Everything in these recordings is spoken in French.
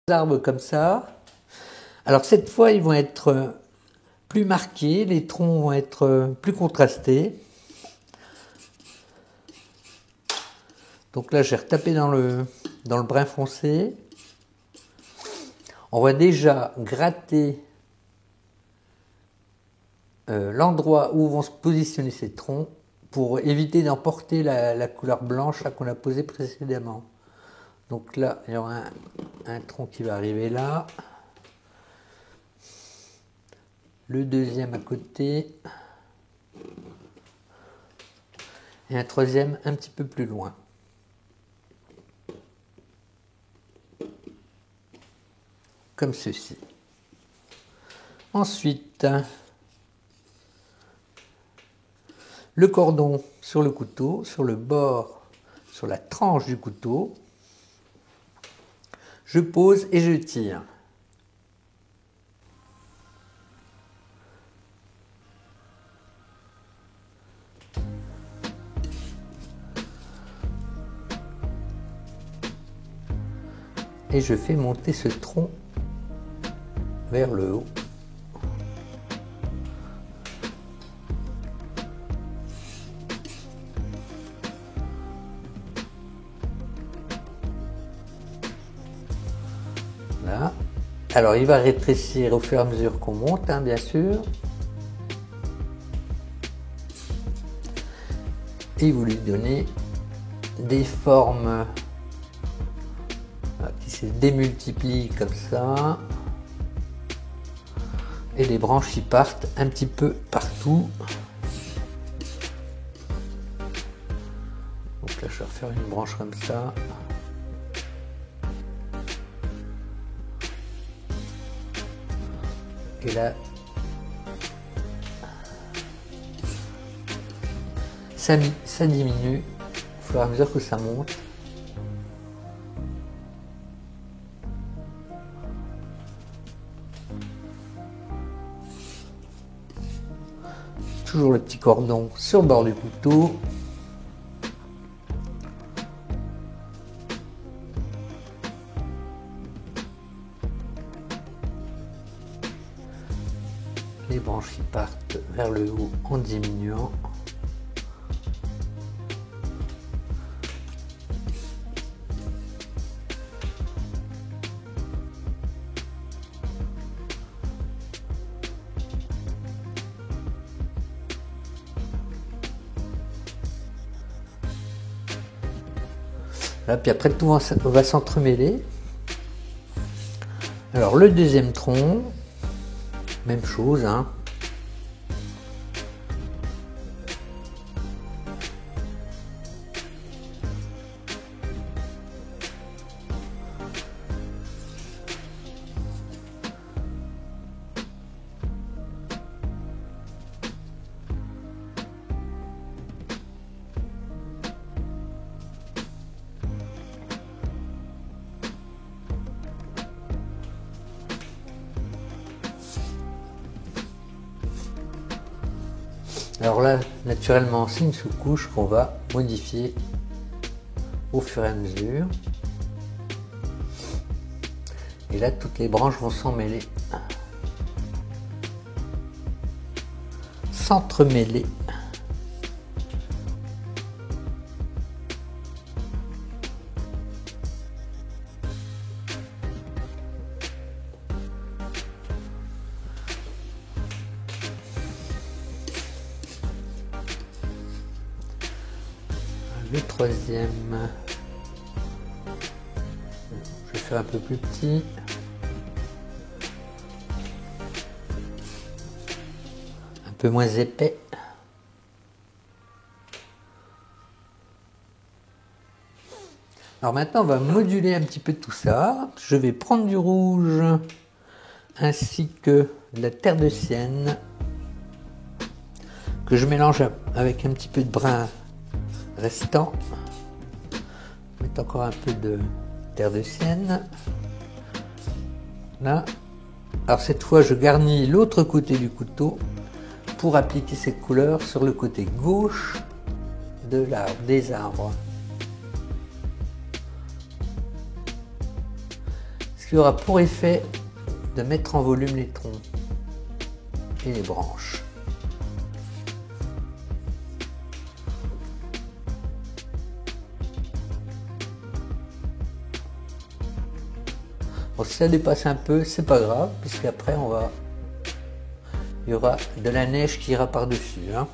Arbres comme ça. Alors cette fois, ils vont être plus marqués, les troncs vont être plus contrastés. Donc là, j'ai retapé dans le brun foncé. On va déjà gratter l'endroit où vont se positionner ces troncs pour éviter d'emporter la couleur blanche qu'on a posée précédemment. Donc là, il y aura un tronc qui va arriver là. Le deuxième à côté. Et un troisième un petit peu plus loin. Comme ceci. Ensuite, le cordon sur le couteau, sur le bord, sur la tranche du couteau. Je pose et je tire. Et je fais monter ce tronc vers le haut. Là. Alors il va rétrécir au fur et à mesure qu'on monte, hein, bien sûr. Et vous lui donnez des formes qui se démultiplient comme ça. Et les branches qui partent un petit peu partout. Donc là je vais refaire une branche comme ça. Et là, ça diminue au fur et à mesure que ça monte. Toujours le petit cordon sur le bord du couteau. Les branches qui partent vers le haut en diminuant. Là, puis après tout va s'entremêler. Alors le deuxième tronc, même chose, hein. Alors là, naturellement, c'est une sous-couche qu'on va modifier au fur et à mesure. Et là, toutes les branches vont s'emmêler. S'entremêler. Le troisième, je vais faire un peu plus petit. Un peu moins épais. Alors maintenant, on va moduler un petit peu tout ça. Je vais prendre du rouge ainsi que de la terre de sienne que je mélange avec un petit peu de brun restant. Je vais mettre encore un peu de terre de sienne. Là. Alors cette fois, je garnis l'autre côté du couteau pour appliquer cette couleur sur le côté gauche de l'arbre, des arbres. Ce qui aura pour effet de mettre en volume les troncs et les branches. Bon, si ça dépasse un peu, c'est pas grave, puisqu'après il y aura de la neige qui ira par-dessus, hein.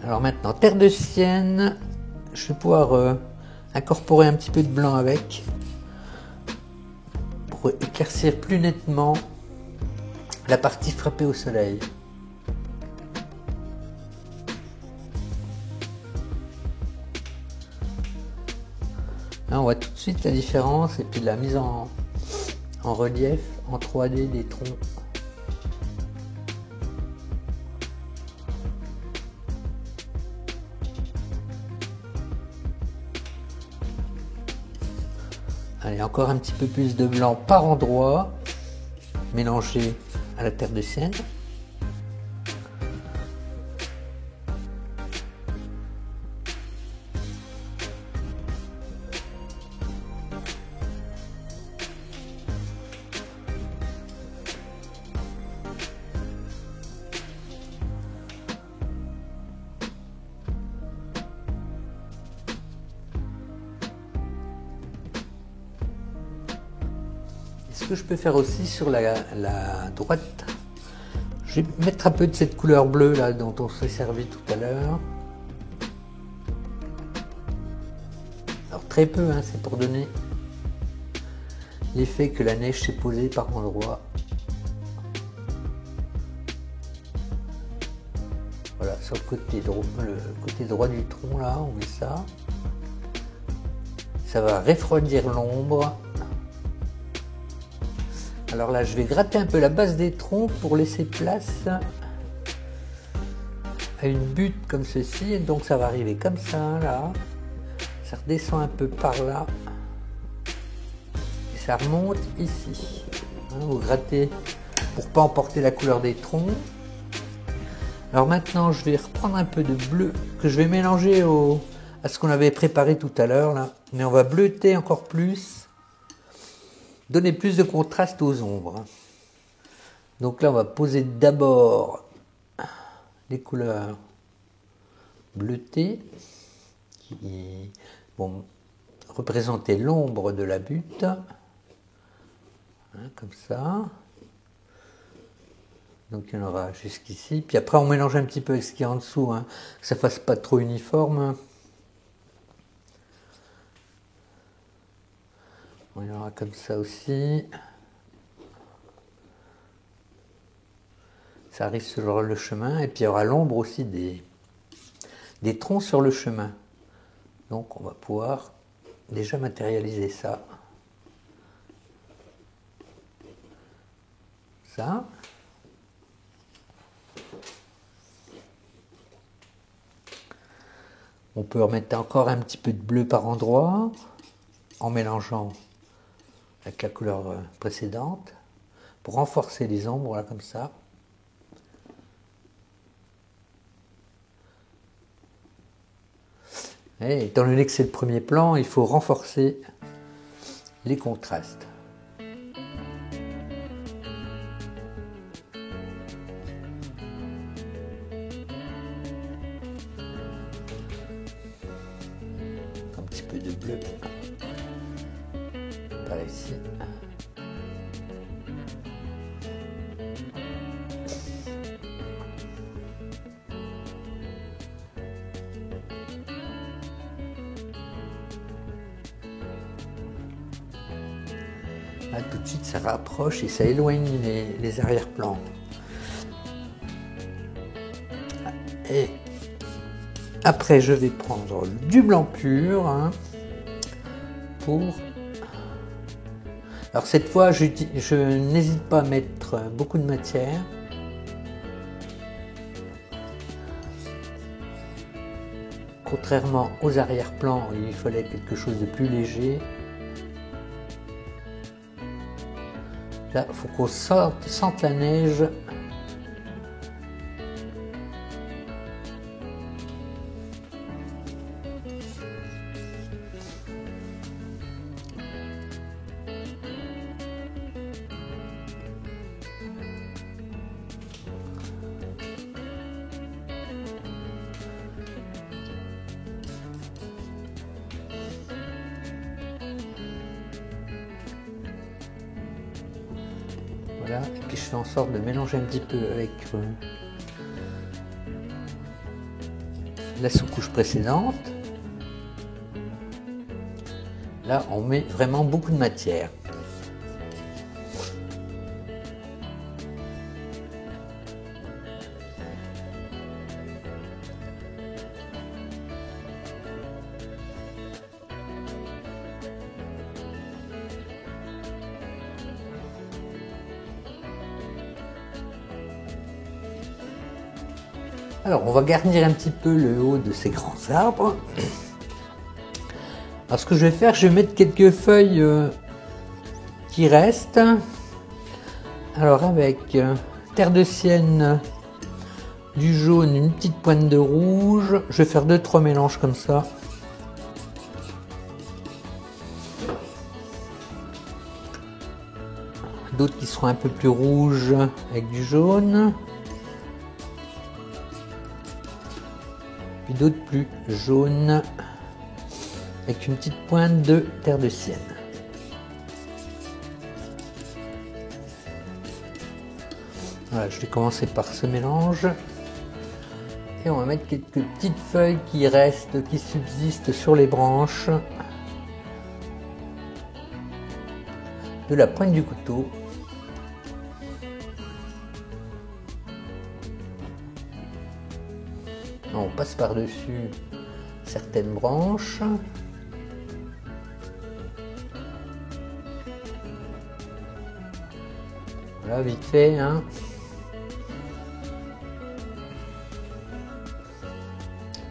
Alors maintenant, terre de sienne, je vais pouvoir incorporer un petit peu de blanc avec pour éclaircir plus nettement la partie frappée au soleil. Là, on voit tout de suite la différence et puis la mise en relief en 3D des troncs. Allez, encore un petit peu plus de blanc par endroit, mélangé à la terre de sienne. Ce que je peux faire aussi sur la droite, je vais mettre un peu de cette couleur bleue là dont on s'est servi tout à l'heure. Alors très peu, hein, c'est pour donner l'effet que la neige s'est posée par endroits. Voilà, sur le côté droit du tronc là, on met ça. Ça va refroidir l'ombre. Alors là, je vais gratter un peu la base des troncs pour laisser place à une butte comme ceci. Et donc ça va arriver comme ça, là. Ça redescend un peu par là. Et ça remonte ici. Hein, vous grattez pour pas emporter la couleur des troncs. Alors maintenant, je vais reprendre un peu de bleu que je vais mélanger à ce qu'on avait préparé tout à l'heure, là. Mais on va bleuter encore plus. Donner plus de contraste aux ombres. Donc là, on va poser d'abord les couleurs bleutées qui vont représenter l'ombre de la butte. Hein, comme ça. Donc il y en aura jusqu'ici. Puis après, on mélange un petit peu avec ce qu'il y a en dessous, hein, que ça ne fasse pas trop uniforme. Il y en aura comme ça aussi. Ça arrive sur le chemin. Et puis il y aura l'ombre aussi des troncs sur le chemin. Donc on va pouvoir déjà matérialiser ça. Ça. On peut remettre encore un petit peu de bleu par endroit en mélangeant avec la couleur précédente pour renforcer les ombres là comme ça. Et étant donné que c'est le premier plan, il faut renforcer les contrastes. Un petit peu de bleu par ici. Là, tout de suite, ça rapproche et ça éloigne les arrière-plans. Et après, je vais prendre du blanc pur pour... Alors cette fois, je n'hésite pas à mettre beaucoup de matière. Contrairement aux arrière-plans, il fallait quelque chose de plus léger. Là, il faut qu'on sente la neige. Voilà, et puis je fais en sorte de mélanger un petit peu avec la sous-couche précédente. Là, on met vraiment beaucoup de matière. Alors, on va garnir un petit peu le haut de ces grands arbres. Alors, ce que je vais faire, je vais mettre quelques feuilles qui restent. Alors, avec terre de sienne, du jaune, une petite pointe de rouge. Je vais faire 2-3 mélanges comme ça. D'autres qui seront un peu plus rouges avec du jaune. Puis d'autres plus jaunes avec une petite pointe de terre de sienne. Voilà, je vais commencer par ce mélange. Et on va mettre quelques petites feuilles qui restent, qui subsistent sur les branches de la pointe du couteau. On passe par-dessus certaines branches. Voilà, vite fait, hein.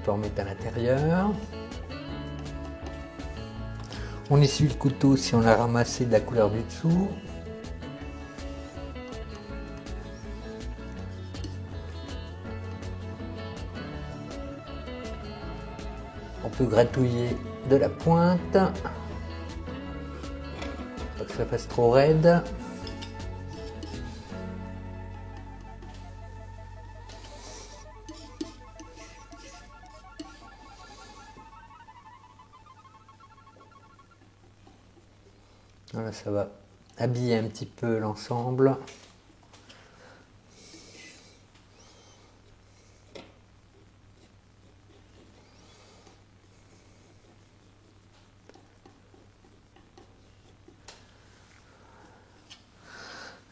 On peut en mettre à l'intérieur. On essuie le couteau si on a ramassé de la couleur du dessous. On peut gratouiller de la pointe, pas que ça fasse trop raide. Voilà, ça va habiller un petit peu l'ensemble.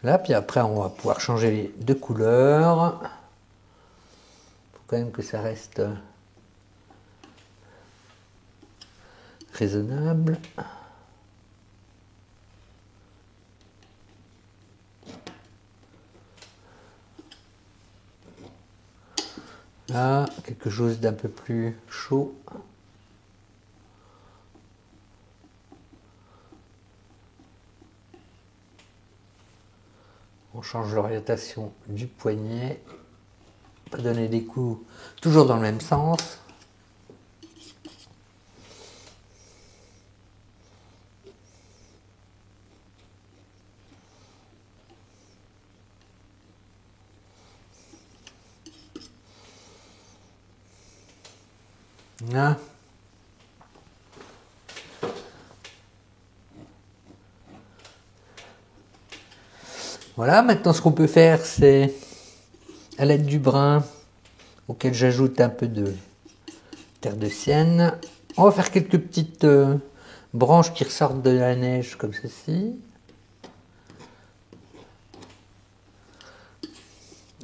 Là, puis après, on va pouvoir changer de couleur. Il faut quand même que ça reste raisonnable. Là, quelque chose d'un peu plus chaud. On change l'orientation du poignet. On peut donner des coups toujours dans le même sens. Là. Voilà, maintenant ce qu'on peut faire, c'est à l'aide du brin auquel j'ajoute un peu de terre de sienne, on va faire quelques petites branches qui ressortent de la neige comme ceci.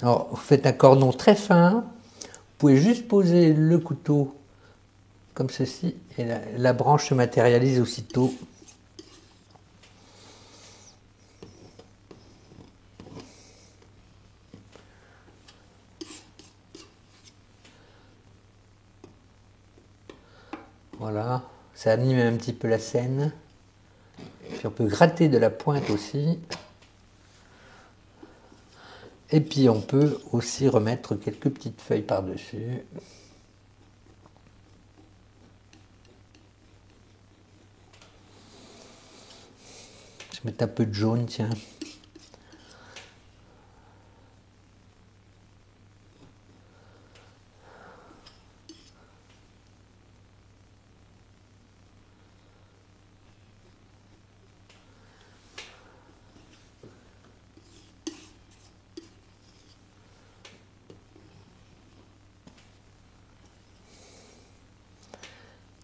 Alors, vous faites un cordon très fin, vous pouvez juste poser le couteau comme ceci et la branche se matérialise aussitôt. Voilà, ça anime un petit peu la scène. Puis on peut gratter de la pointe aussi. Et puis on peut aussi remettre quelques petites feuilles par-dessus. Je vais mettre un peu de jaune, tiens.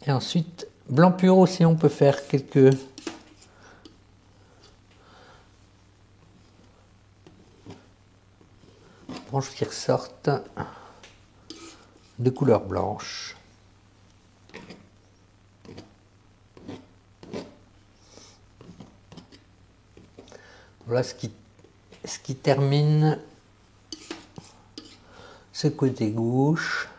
Et ensuite, blanc pur aussi, on peut faire quelques branches qui ressortent de couleur blanche. Voilà ce qui termine ce côté gauche.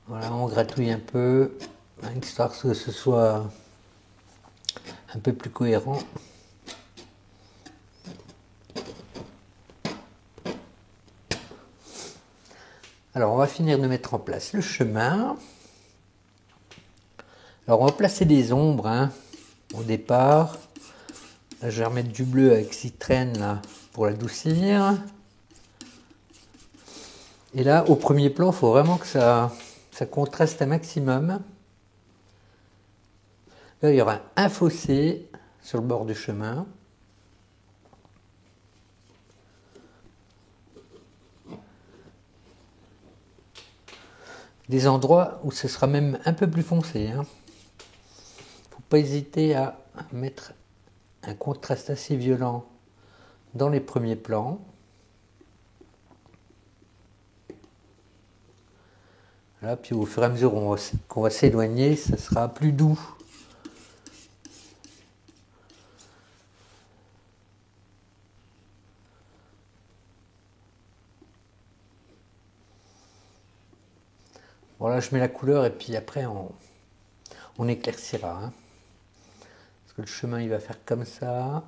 Voilà, on gratouille un peu, histoire que ce soit un peu plus cohérent. Alors on va finir de mettre en place le chemin. Alors on va placer des ombres au départ. Là, je vais remettre du bleu avec Citrène là, pour l'adoucir. Et là, au premier plan, il faut vraiment que ça contraste un maximum. Là, il y aura un fossé sur le bord du chemin. Des endroits où ce sera même un peu plus foncé. Il ne faut pas hésiter à mettre un contraste assez violent dans les premiers plans. Là, puis au fur et à mesure qu'on va s'éloigner, ça sera plus doux. Voilà, je mets la couleur et puis après on éclaircira. Parce que le chemin il va faire comme ça.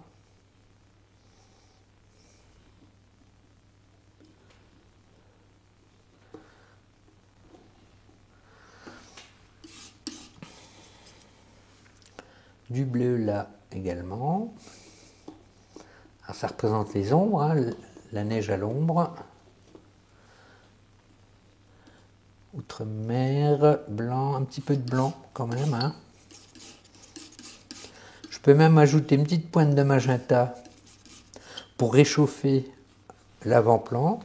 Du bleu là également. Alors ça représente les ombres, la neige à l'ombre. Outre-mer, blanc, un petit peu de blanc quand même. Je peux même ajouter une petite pointe de magenta pour réchauffer l'avant-plan.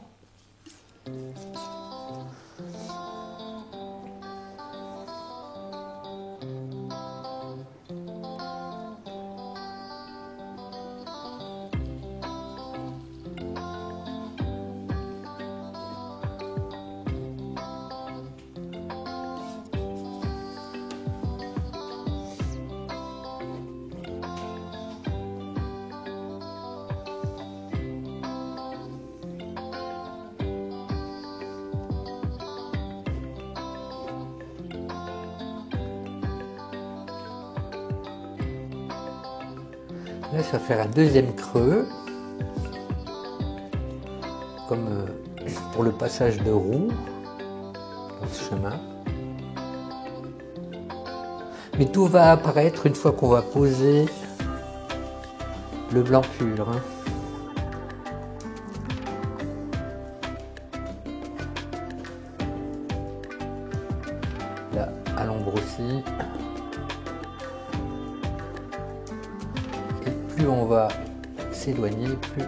Là, ça va faire un deuxième creux, comme pour le passage de roue dans ce chemin. Mais tout va apparaître une fois qu'on va poser le blanc pur. Là, à l'ombre aussi. Et plus on va s'éloigner, plus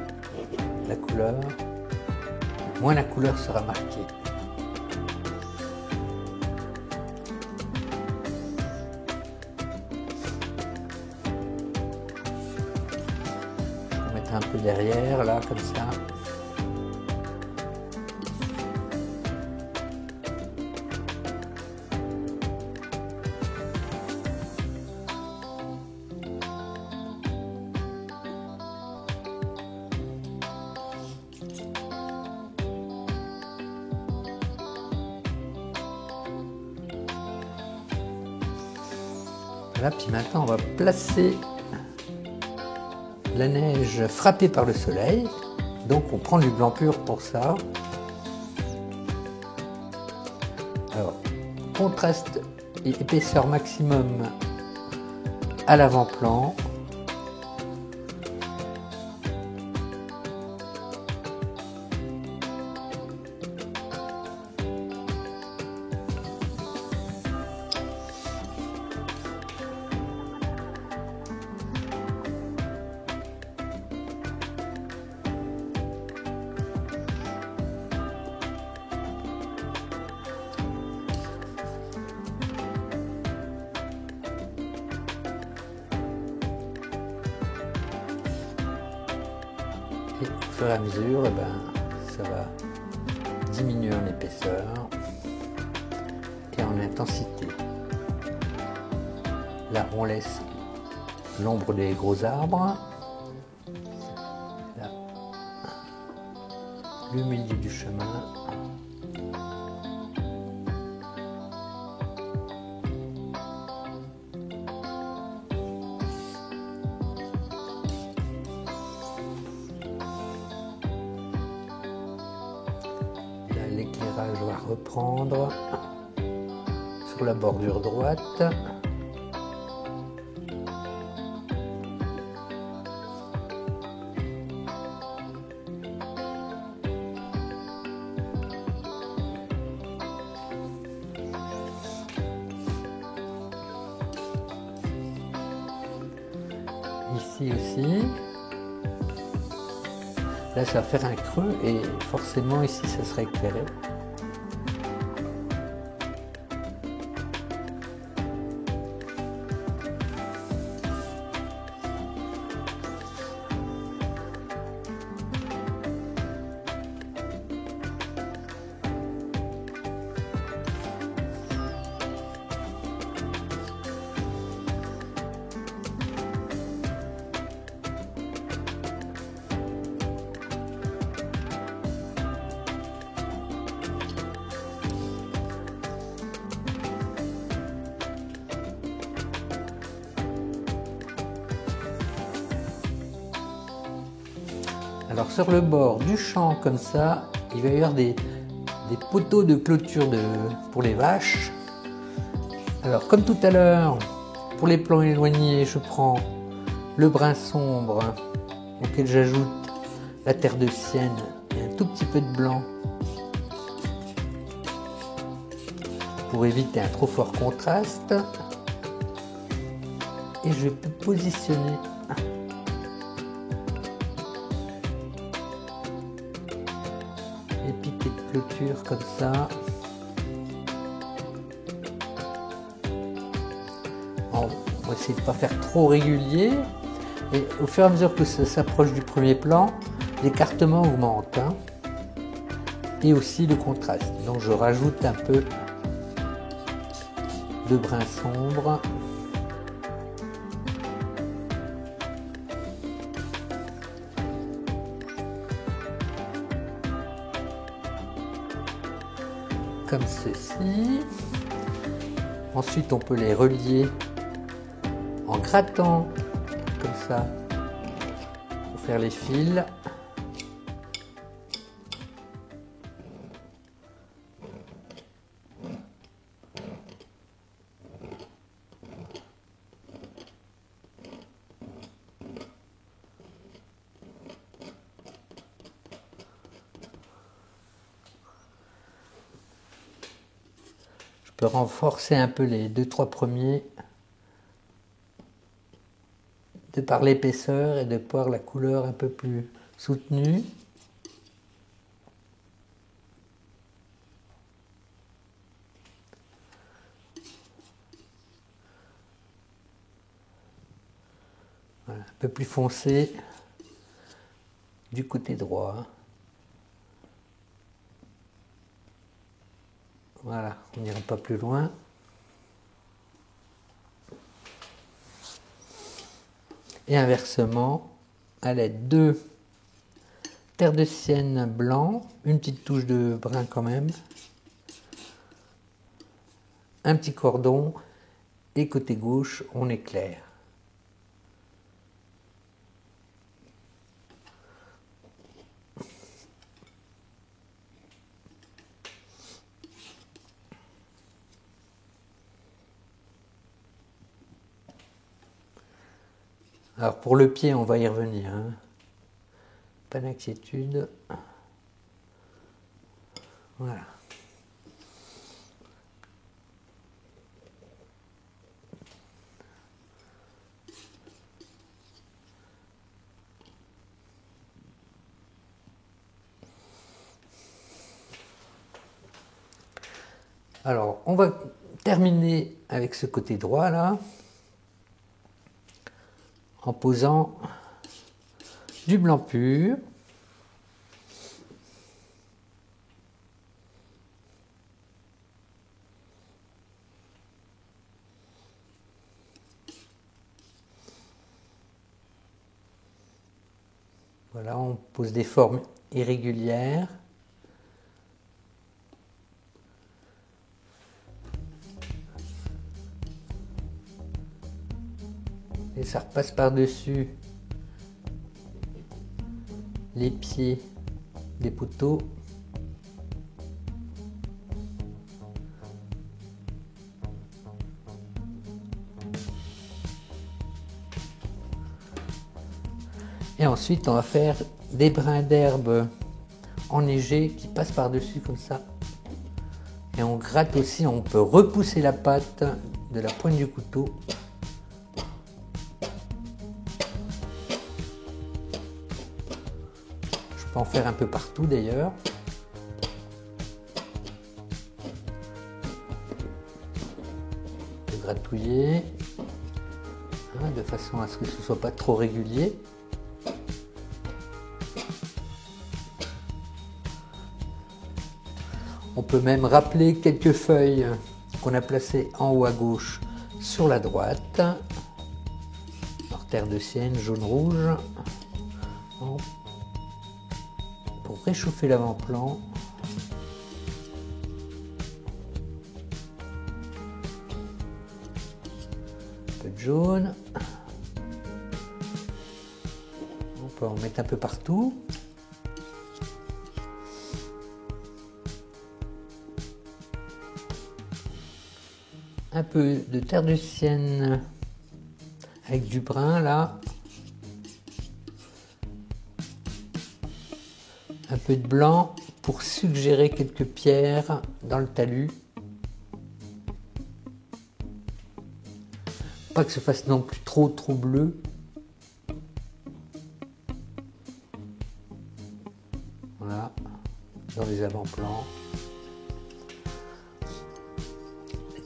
la couleur, moins la couleur sera marquée. Je vais mettre un peu derrière, là, comme ça. Voilà, puis maintenant on va placer la neige frappée par le soleil. Donc on prend du blanc pur pour ça. Alors, contraste et épaisseur maximum à l'avant-plan. Et au fur et à mesure, ça va diminuer en épaisseur et en intensité. Là, on laisse l'ombre des gros arbres. Là, le milieu du chemin. L'éclairage va reprendre sur la bordure droite. Ici aussi. Là, ça va faire un creux et forcément ici, ça sera éclairé. Alors sur le bord du champ comme ça, il va y avoir des poteaux de clôture pour les vaches. Alors comme tout à l'heure, pour les plans éloignés, je prends le brun sombre auquel j'ajoute la terre de sienne et un tout petit peu de blanc pour éviter un trop fort contraste. Et je peux positionner les piquets de clôture comme ça. On va essayer de ne pas faire trop régulier. Et au fur et à mesure que ça s'approche du premier plan, l'écartement augmente. Et aussi le contraste. Donc je rajoute un peu de brun sombre. Comme ceci. Ensuite, on peut les relier en grattant comme ça pour faire les fils. Je peux renforcer un peu les 2-3 premiers de par l'épaisseur et de par la couleur un peu plus soutenue. Voilà, un peu plus foncé du côté droit. Voilà, on n'ira pas plus loin. Et inversement, à l'aide de terre de sienne blanc, une petite touche de brun quand même, un petit cordon et côté gauche on éclaire. Alors pour le pied, on va y revenir, hein. Pas d'inquiétude. Voilà. Alors, on va terminer avec ce côté droit là, en posant du blanc pur. Voilà, on pose des formes irrégulières. Et ça repasse par-dessus les pieds des poteaux. Et ensuite, on va faire des brins d'herbe enneigés qui passent par-dessus comme ça. Et on gratte aussi, on peut repousser la pâte de la pointe du couteau. Je peux en faire un peu partout d'ailleurs. On peut gratouiller, hein, de façon à ce que ce ne soit pas trop régulier. On peut même rappeler quelques feuilles qu'on a placées en haut à gauche sur la droite. Alors, terre de sienne, jaune rouge. Pour réchauffer l'avant-plan. Un peu de jaune. On peut en mettre un peu partout. Un peu de terre de sienne avec du brun là. Un peu de blanc pour suggérer quelques pierres dans le talus. Pas que ce fasse non plus trop bleu. Voilà, dans les avant-plans.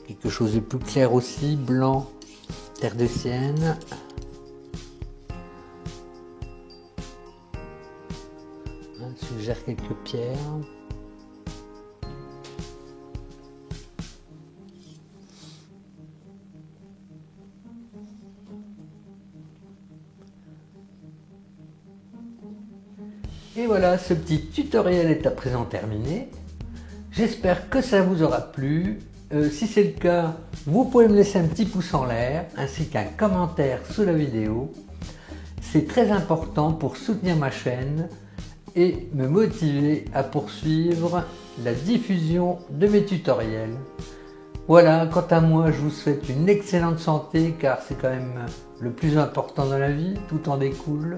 Quelque chose de plus clair aussi, blanc, terre de sienne. On suggère quelques pierres. Et voilà, ce petit tutoriel est à présent terminé. J'espère que ça vous aura plu. Si c'est le cas, vous pouvez me laisser un petit pouce en l'air ainsi qu'un commentaire sous la vidéo. C'est très important pour soutenir ma chaîne et me motiver à poursuivre la diffusion de mes tutoriels. Voilà, quant à moi, je vous souhaite une excellente santé car c'est quand même le plus important dans la vie, tout en découle.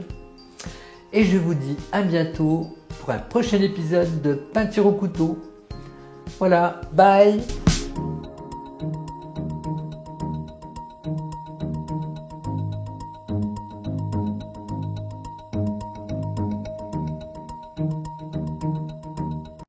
Et je vous dis à bientôt pour un prochain épisode de Peinture au couteau. Voilà, bye!